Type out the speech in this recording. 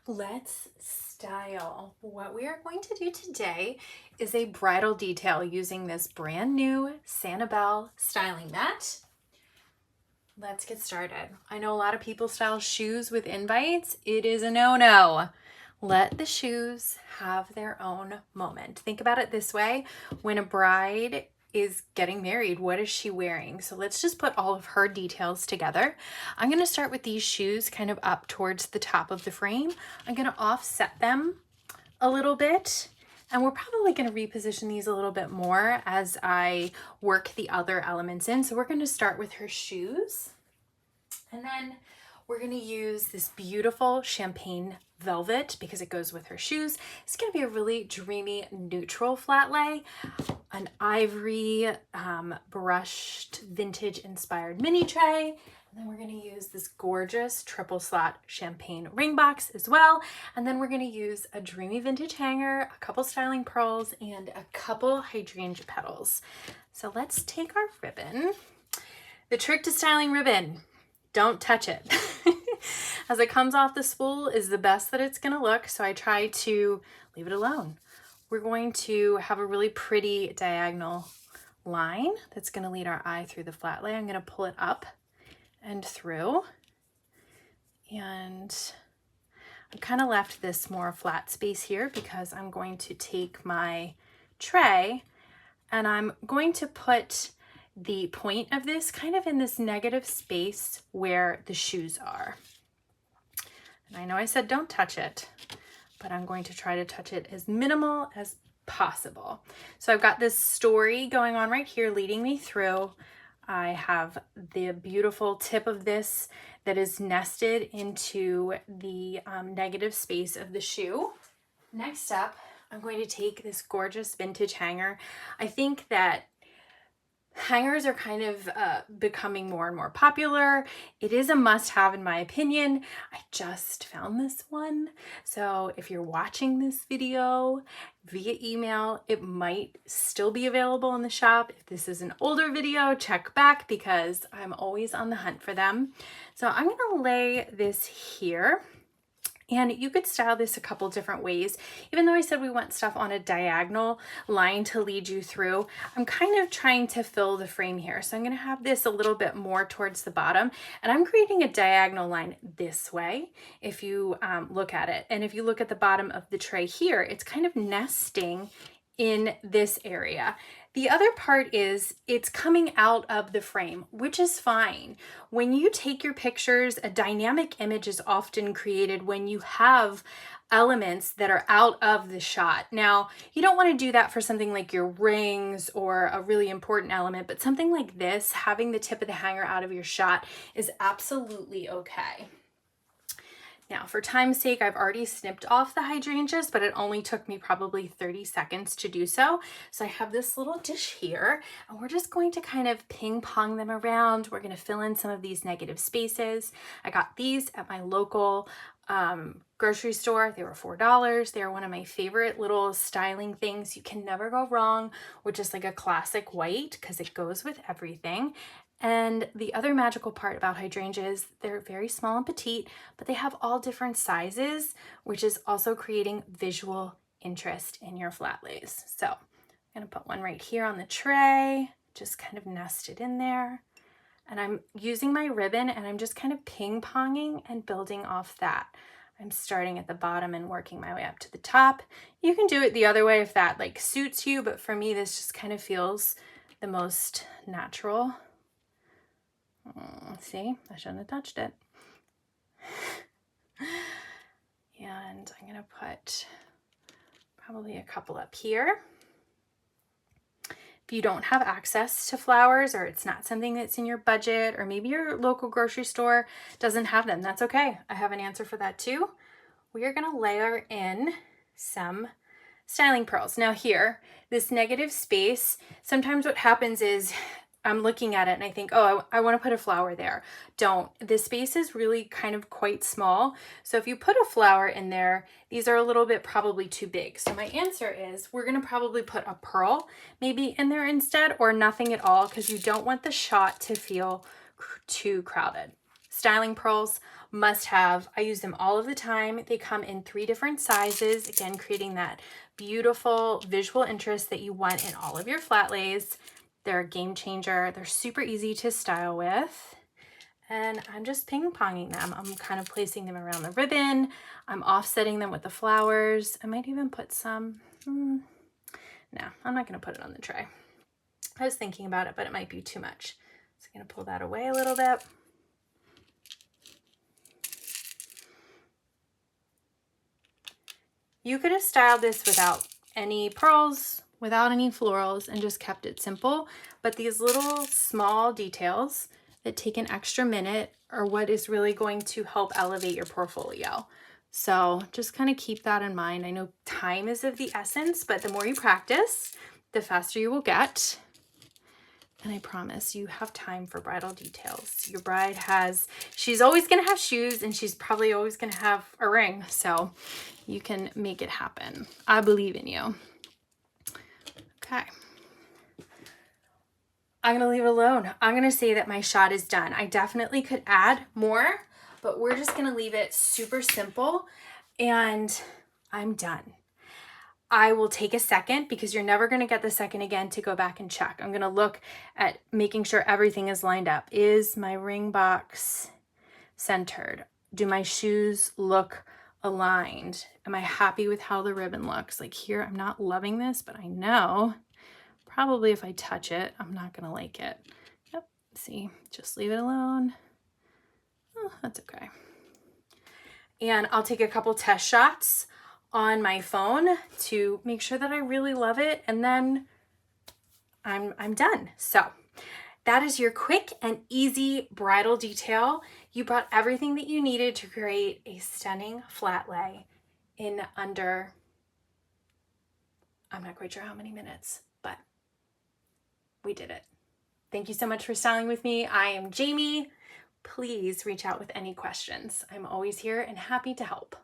Let's style. What we are going to do today is a bridal detail using this brand new Sanibel styling mat. Let's get started. I know a lot of people style shoes with invites. It is a no-no. Let the shoes have their own moment. Think about it this way. When a bride is getting married, what is she wearing? So let's just put all of her details together. I'm going to start with these shoes kind of up towards the top of the frame. I'm going to offset them a little bit, and we're probably going to reposition these a little bit more as I work the other elements in. So we're going to start with her shoes, and then we're going to use this beautiful champagne velvet because it goes with her shoes. It's going to be a really dreamy neutral flat lay, an ivory brushed vintage inspired mini tray. And then we're going to use this gorgeous triple slot champagne ring box as well. And then we're going to use a dreamy vintage hanger, a couple styling pearls, and a couple hydrangea petals. So let's take our ribbon. The trick to styling ribbon, don't touch it. As it comes off the spool is the best that it's going to look. So I try to leave it alone. We're going to have a really pretty diagonal line that's going to lead our eye through the flat lay. I'm going to pull it up and through, and I've kind of left this more flat space here because I'm going to take my tray and I'm going to put the point of this kind of in this negative space where the shoes are. And I know I said don't touch it, but I'm going to try to touch it as minimal as possible. So I've got this story going on right here leading me through. I have the beautiful tip of this that is nested into the negative space of the shoe. Next up, I'm going to take this gorgeous vintage hanger. I think that hangers are kind of becoming more and more popular. It is a must-have in my opinion. I just found this one. So if you're watching this video via email, it might still be available in the shop. If this is an older video, check back because I'm always on the hunt for them. So I'm gonna lay this here. And you could style this a couple different ways. Even though I said we want stuff on a diagonal line to lead you through, I'm kind of trying to fill the frame here. So I'm going to have this a little bit more towards the bottom, and I'm creating a diagonal line this way if you look at it. And if you look at the bottom of the tray here, it's kind of nesting in this area. The other part is it's coming out of the frame, which is fine. When you take your pictures, a dynamic image is often created when you have elements that are out of the shot. Now, you don't want to do that for something like your rings or a really important element, but something like this, having the tip of the hanger out of your shot is absolutely okay. Now, for time's sake, I've already snipped off the hydrangeas, but it only took me probably 30 seconds to do so. So I have this little dish here, and we're just going to kind of ping pong them around. We're going to fill in some of these negative spaces. I got these at my local grocery store. They were $4. They're one of my favorite little styling things. You can never go wrong with just like a classic white because it goes with everything. And the other magical part about hydrangeas, they're very small and petite, but they have all different sizes, which is also creating visual interest in your flat lays. So I'm gonna put one right here on the tray, just kind of nested in there. And I'm using my ribbon and I'm just kind of ping-ponging and building off that. I'm starting at the bottom and working my way up to the top. You can do it the other way if that like suits you, but for me, this just kind of feels the most natural. See, I shouldn't have touched it. And I'm going to put probably a couple up here. If you don't have access to flowers or it's not something that's in your budget, or maybe your local grocery store doesn't have them, that's okay. I have an answer for that too. We are going to layer in some styling pearls. Now here, this negative space, sometimes what happens is I'm looking at it and I think, oh, I want to put a flower there. Don't. The space is really kind of quite small. So if you put a flower in there, these are a little bit probably too big. So my answer is we're going to probably put a pearl maybe in there instead, or nothing at all, because you don't want the shot to feel too crowded. Styling pearls, must have. I use them all of the time. They come in 3 different sizes, again, creating that beautiful visual interest that you want in all of your flat lays. They're a game changer. They're super easy to style with. And I'm just ping-ponging them. I'm kind of placing them around the ribbon. I'm offsetting them with the flowers. I might even put some, no, I'm not gonna put it on the tray. I was thinking about it, but it might be too much. So I'm gonna pull that away a little bit. You could have styled this without any pearls, without any florals, and just kept it simple. But these little small details that take an extra minute are what is really going to help elevate your portfolio. So just kind of keep that in mind. I know time is of the essence, but the more you practice, the faster you will get. And I promise you have time for bridal details. Your bride she's always gonna have shoes, and she's probably always gonna have a ring. So you can make it happen. I believe in you. Okay. I'm gonna leave it alone. I'm gonna say that my shot is done. I definitely could add more, but we're just gonna leave it super simple, and I'm done. I will take a second, because you're never gonna get the second again, to go back and check. I'm gonna look at making sure everything is lined up. Is my ring box centered? Do my shoes look aligned? Am I happy with how the ribbon looks? Like here, I'm not loving this, but I know probably if I touch it, I'm not gonna like it. Yep, see, just leave it alone. Oh, that's okay. And I'll take a couple test shots on my phone to make sure that I really love it, and then I'm done. So that is your quick and easy bridal detail. You brought everything that you needed to create a stunning flat lay in under, I'm not quite sure how many minutes, but we did it. Thank you so much for styling with me. I am Jamie. Please reach out with any questions. I'm always here and happy to help.